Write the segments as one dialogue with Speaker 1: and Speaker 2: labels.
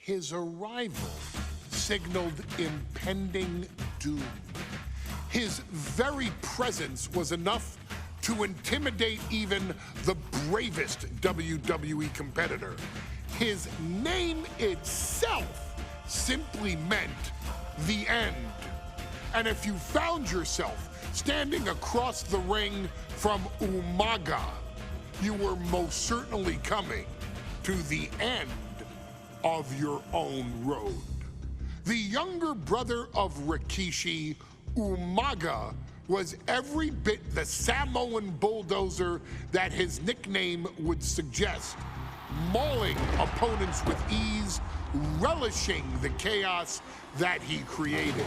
Speaker 1: His arrival signaled impending doom. His very presence was enough to intimidate even the bravest WWE competitor. His name itself simply meant the end. And if you found yourself standing across the ring from Umaga, you were most certainly coming to the end of your own road. The younger brother of Rikishi, Umaga, was every bit the Samoan bulldozer that his nickname would suggest, mauling opponents with ease, relishing the chaos that he created.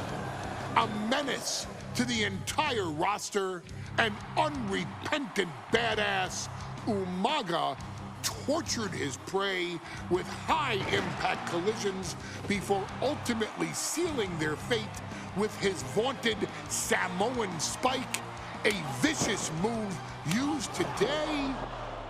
Speaker 1: A menace to the entire roster, an unrepentant badass, Umaga tortured his prey with high-impact collisions before ultimately sealing their fate with his vaunted Samoan spike, a vicious move used today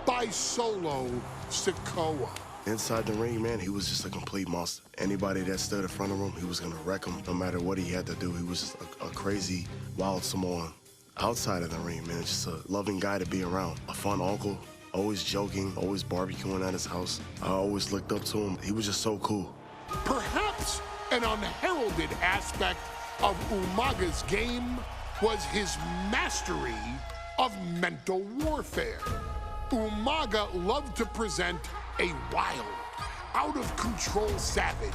Speaker 1: by Solo Sikoa.
Speaker 2: Inside the ring, man, he was just a complete monster. Anybody that stood in front of him, he was gonna wreck him no matter what he had to do. He was just a crazy, wild Samoan. Outside of the ring, man, just a loving guy to be around. A fun uncle, always joking, always barbecuing at his house. I always looked up to him. He was just so cool.
Speaker 1: Perhaps an unheralded aspect of Umaga's game was his mastery of mental warfare. Umaga loved to present a wild, out-of-control savage,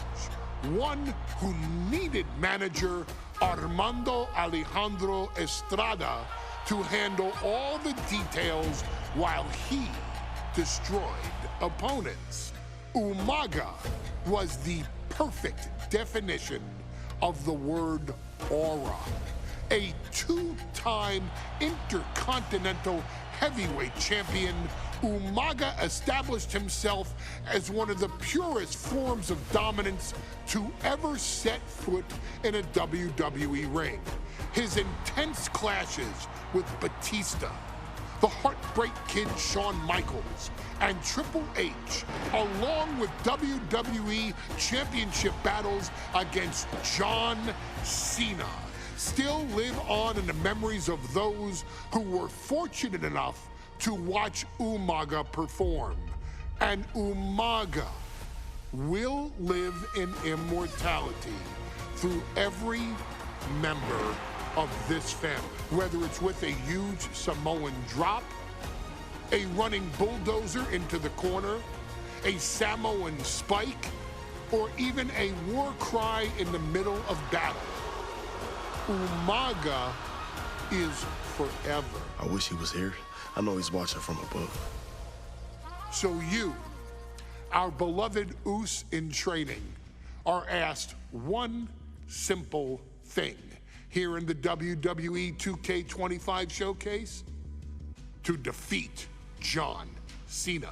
Speaker 1: one who needed manager Armando Alejandro Estrada to handle all the details while he destroyed opponents. Umaga was the perfect definition of the word aura. A two-time intercontinental heavyweight champion, Umaga established himself as one of the purest forms of dominance to ever set foot in a WWE ring. His intense clashes with Batista, the Heartbreak Kid Shawn Michaels, and Triple H, along with WWE Championship battles against Jhon, Cena, still live on in the memories of those who were fortunate enough to watch Umaga perform. And Umaga will live in immortality through every member of this family, whether it's with a huge Samoan drop, a running bulldozer into the corner, a Samoan spike, or even a war cry in the middle of battle. Umaga is forever.
Speaker 2: I wish he was here. I know he's watching from above.
Speaker 1: So you, our beloved Us in training, are asked one simple thing here in the WWE 2K25 showcase: to defeat John Cena.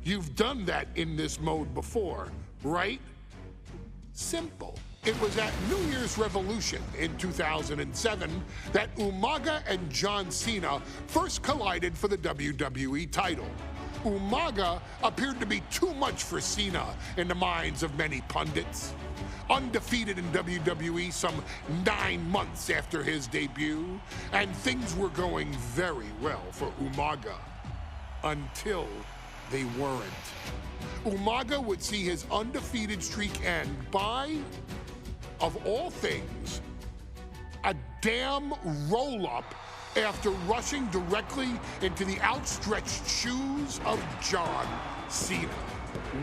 Speaker 1: You've done that in this mode before, right? Simple. It was at New Year's Revolution in 2007 that Umaga and John Cena first collided for the WWE title. Umaga appeared to be too much for Cena in the minds of many pundits. Undefeated in WWE some 9 months after his debut, and things were going very well for Umaga. Until they weren't. Umaga would see his undefeated streak end by, of all things, a damn roll-up after rushing directly into the outstretched shoes of John Cena.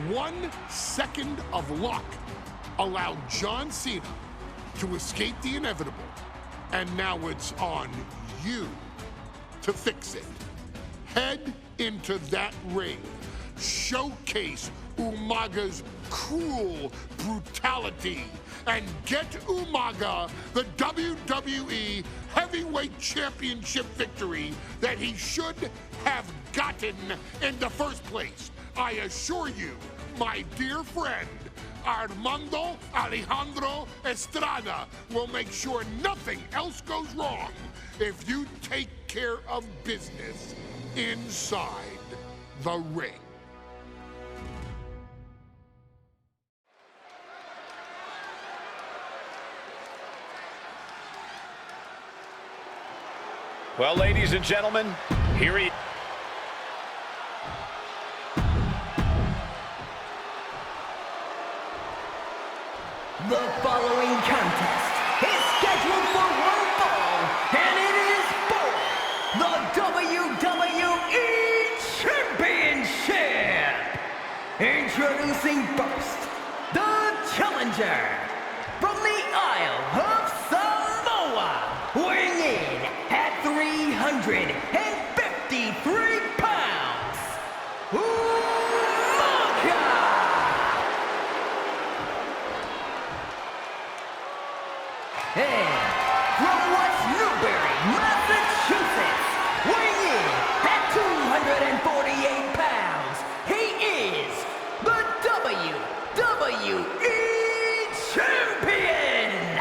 Speaker 1: 1 second of luck allowed John Cena to escape the inevitable, and now it's on you to fix it. Head into that ring. Showcase Umaga's cruel brutality and get Umaga the WWE Heavyweight Championship victory that he should have gotten in the first place. I assure you, my dear friend, Armando Alejandro Estrada will make sure nothing else goes wrong if you take care of business inside the ring.
Speaker 3: Well, ladies and gentlemen, here he...
Speaker 4: The following contest is scheduled for one fall, and it is for the WWE Championship! Introducing first, the challenger from the Isle of Samoa, weighing in at 353 pounds, Umaga! And from West Newbury, Massachusetts, weighing in at 248 pounds, he is the WWE Champion,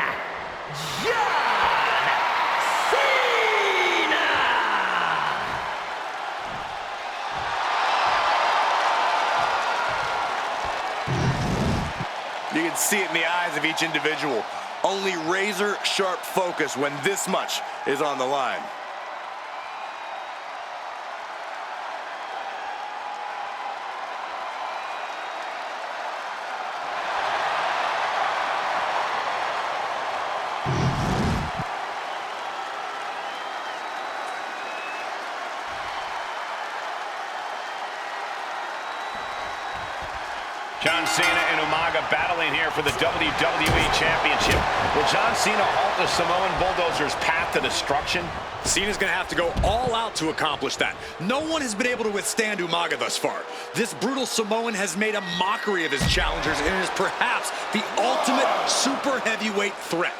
Speaker 4: Jhon Cena!
Speaker 5: You can see it in the eyes of each individual. Only razor-sharp focus when this much is on the line.
Speaker 3: Jhon Cena and Umaga battling here for the WWE Championship. Will Jhon Cena halt the Samoan Bulldozer's path to destruction?
Speaker 6: Cena's going to have to go all out to accomplish that. No one has been able to withstand Umaga thus far. This brutal Samoan has made a mockery of his challengers and is perhaps the ultimate super heavyweight threat.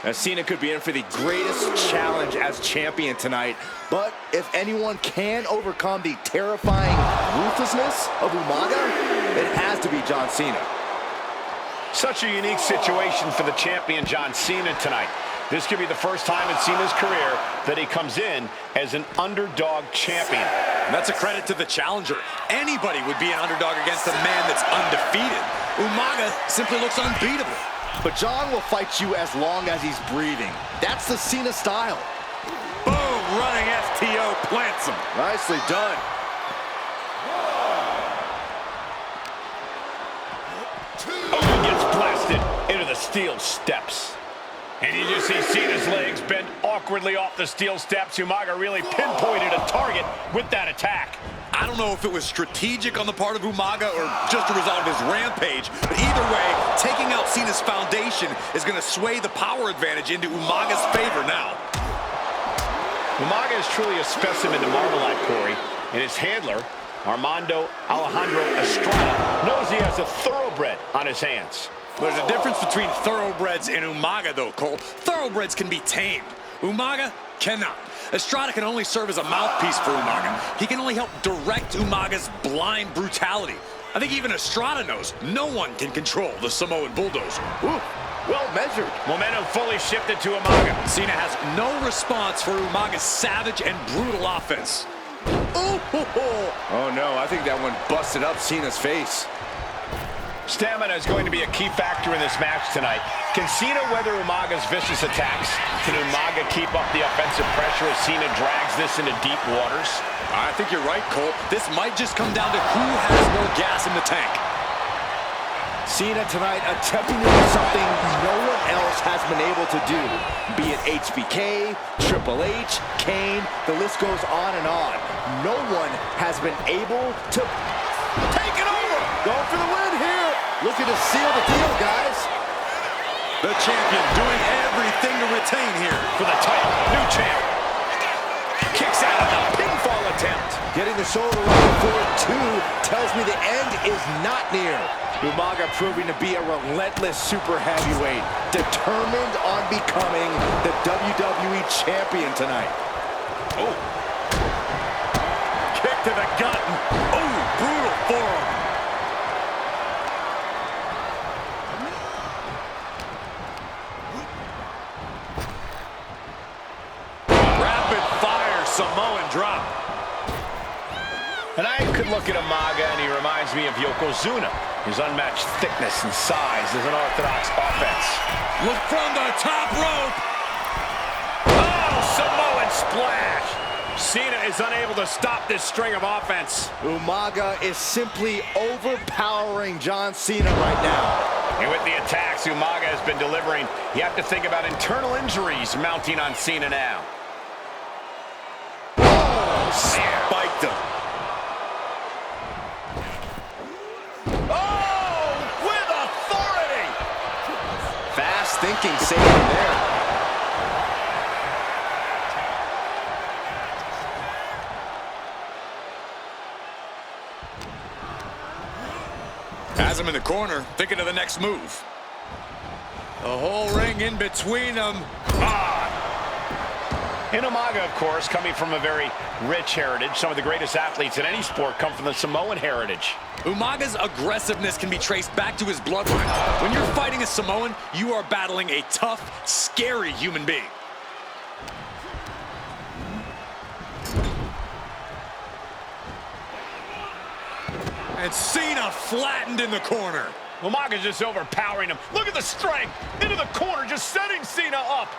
Speaker 5: Now, Cena could be in for the greatest challenge as champion tonight, but if anyone can overcome the terrifying ruthlessness of Umaga, it has to be Jhon Cena.
Speaker 3: Such a unique situation for the champion Jhon Cena tonight. This could be the first time in Cena's career that he comes in as an underdog champion.
Speaker 6: And that's a credit to the challenger. Anybody would be an underdog against a man that's undefeated. Umaga simply looks unbeatable.
Speaker 5: But Jhon will fight you as long as he's breathing. That's the Cena style.
Speaker 6: Boom, running STO plants him.
Speaker 5: Nicely done.
Speaker 3: Oh, he gets blasted into the steel steps. And you just see Cena's legs bend awkwardly off the steel steps. Umaga really pinpointed a target with that attack.
Speaker 6: I don't know if it was strategic on the part of Umaga or just a result of his rampage, but either way, taking out Cena's foundation is going to sway the power advantage into Umaga's favor now.
Speaker 3: Umaga is truly a specimen to marvel at, Corey, and his handler, Armando Alejandro Estrada, knows he has a thoroughbred on his hands.
Speaker 6: There's a difference between thoroughbreds and Umaga, though, Cole. Thoroughbreds can be tamed. Umaga cannot. Estrada can only serve as a mouthpiece for Umaga. He can only help direct Umaga's blind brutality. I think even Estrada knows no one can control the Samoan Bulldozer.
Speaker 5: Ooh, well measured.
Speaker 3: Momentum fully shifted to Umaga.
Speaker 6: Cena has no response for Umaga's savage and brutal offense.
Speaker 5: Ooh, oh no, I think that one busted up Cena's face.
Speaker 3: Stamina is going to be a key factor in this match tonight. Can Cena weather Umaga's vicious attacks? Can Umaga keep up the offensive pressure as Cena drags this into deep waters?
Speaker 6: I think you're right, Cole. This might just come down to who has more gas in the tank.
Speaker 5: Cena tonight attempting to do something no one else has been able to do. Be it HBK, Triple H, Kane, the list goes on and on. No one has been able to take it over. Going for the win here. Looking to seal the deal, guys.
Speaker 6: The champion doing everything to retain here.
Speaker 3: For the title, new champ. Kicks out of the pinfall attempt.
Speaker 5: Getting the shoulder right for it, too, tells me the end is not near. Umaga proving to be a relentless super heavyweight, determined on becoming the WWE champion tonight.
Speaker 6: Oh. Kick to the gut. Oh, brutal forearm. Rapid fire Samoan drop.
Speaker 3: And I could look at Umaga and he reminds me of Yokozuna. His unmatched thickness and size is an orthodox offense.
Speaker 6: Look from the top rope.
Speaker 3: Oh, Samoan splash. Cena is unable to stop this string of offense.
Speaker 5: Umaga is simply overpowering John Cena right now.
Speaker 3: And with the attacks Umaga has been delivering, you have to think about internal injuries mounting on Cena now.
Speaker 5: Oh, spiked him.
Speaker 3: Oh, with authority!
Speaker 5: Fast thinking saved him there.
Speaker 6: Has him in the corner, thinking of the next move. The whole ring in between them.
Speaker 3: And Umaga, of course, coming from a very rich heritage. Some of the greatest athletes in any sport come from the Samoan heritage.
Speaker 6: Umaga's aggressiveness can be traced back to his bloodline. When you're fighting a Samoan, you are battling a tough, scary human being. And Cena flattened in the corner.
Speaker 3: Umaga's just overpowering him. Look at the strength into the corner, just setting Cena up.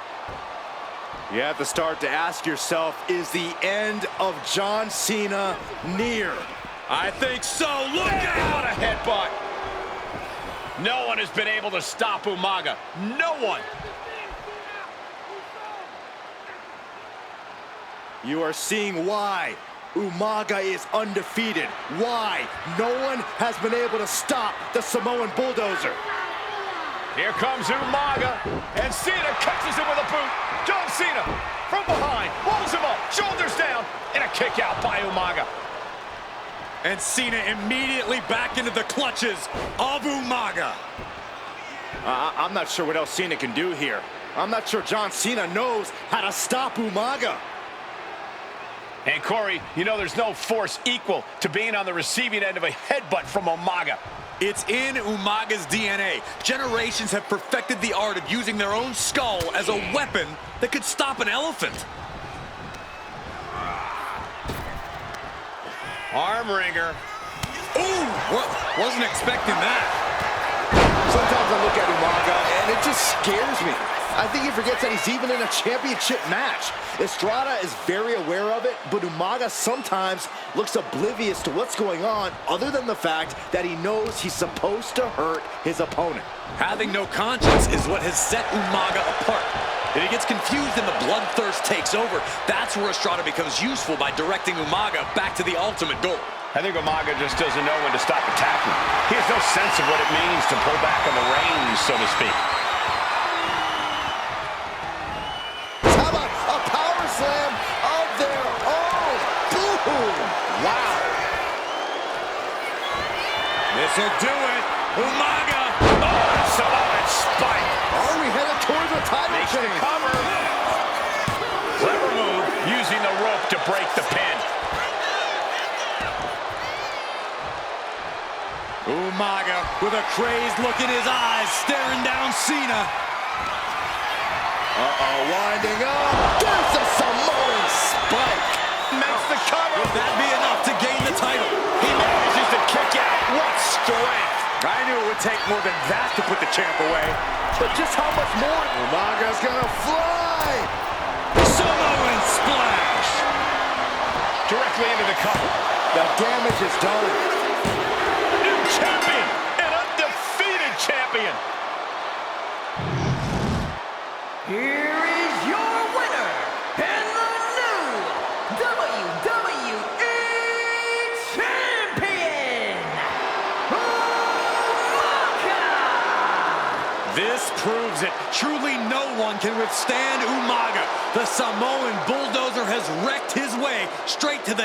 Speaker 5: You have to start to ask yourself, is the end of John Cena near?
Speaker 6: I think so. Look out!
Speaker 3: What a headbutt. No one has been able to stop Umaga. No one.
Speaker 5: You are seeing why Umaga is undefeated. Why no one has been able to stop the Samoan bulldozer.
Speaker 3: Here comes Umaga, and Cena catches him with a boot. John Cena from behind, rolls him up, shoulders down, and a kick out by Umaga.
Speaker 6: And Cena immediately back into the clutches of Umaga.
Speaker 5: I'm not sure what else Cena can do here. I'm not sure John Cena knows how to stop Umaga.
Speaker 3: And Corey, you know there's no force equal to being on the receiving end of a headbutt from Umaga.
Speaker 6: It's in Umaga's DNA. Generations have perfected the art of using their own skull as a weapon that could stop an elephant.
Speaker 3: Arm wringer.
Speaker 6: Ooh, wasn't expecting that.
Speaker 5: Sometimes I look at Umaga and it just scares me. I think he forgets that he's even in a championship match. Estrada is very aware of it, but Umaga sometimes looks oblivious to what's going on, other than the fact that he knows he's supposed to hurt his opponent.
Speaker 6: Having no conscience is what has set Umaga apart. If he gets confused and the bloodthirst takes over, that's where Estrada becomes useful by directing Umaga back to the ultimate goal.
Speaker 3: I think Umaga just doesn't know when to stop attacking. He has no sense of what it means to pull back on the reins, so to speak.
Speaker 5: How about a power slam of their own? Boom! Wow!
Speaker 6: This'll do it. Umaga.
Speaker 3: Oh, Samoan spike.
Speaker 5: Are we headed towards a title
Speaker 3: Makes the
Speaker 5: change?
Speaker 3: cover. Clever move, using the rope to break the pin.
Speaker 6: Umaga with a crazed look in his eyes, staring down Cena.
Speaker 5: Winding up. There's a Samoan spike.
Speaker 3: Makes the cover.
Speaker 6: Would that be enough to gain the title?
Speaker 3: He manages to kick out. What strength.
Speaker 5: I knew it would take more than that to put the champ away. But just how much more? Umaga's gonna fly.
Speaker 6: Samoan splash.
Speaker 3: Directly into the cover.
Speaker 5: The damage is done.
Speaker 3: New champion. An undefeated champion.
Speaker 4: Here is your winner, and the new WWE Champion, Umaga!
Speaker 6: This proves it. Truly no one can withstand Umaga. The Samoan bulldozer has wrecked his way straight to the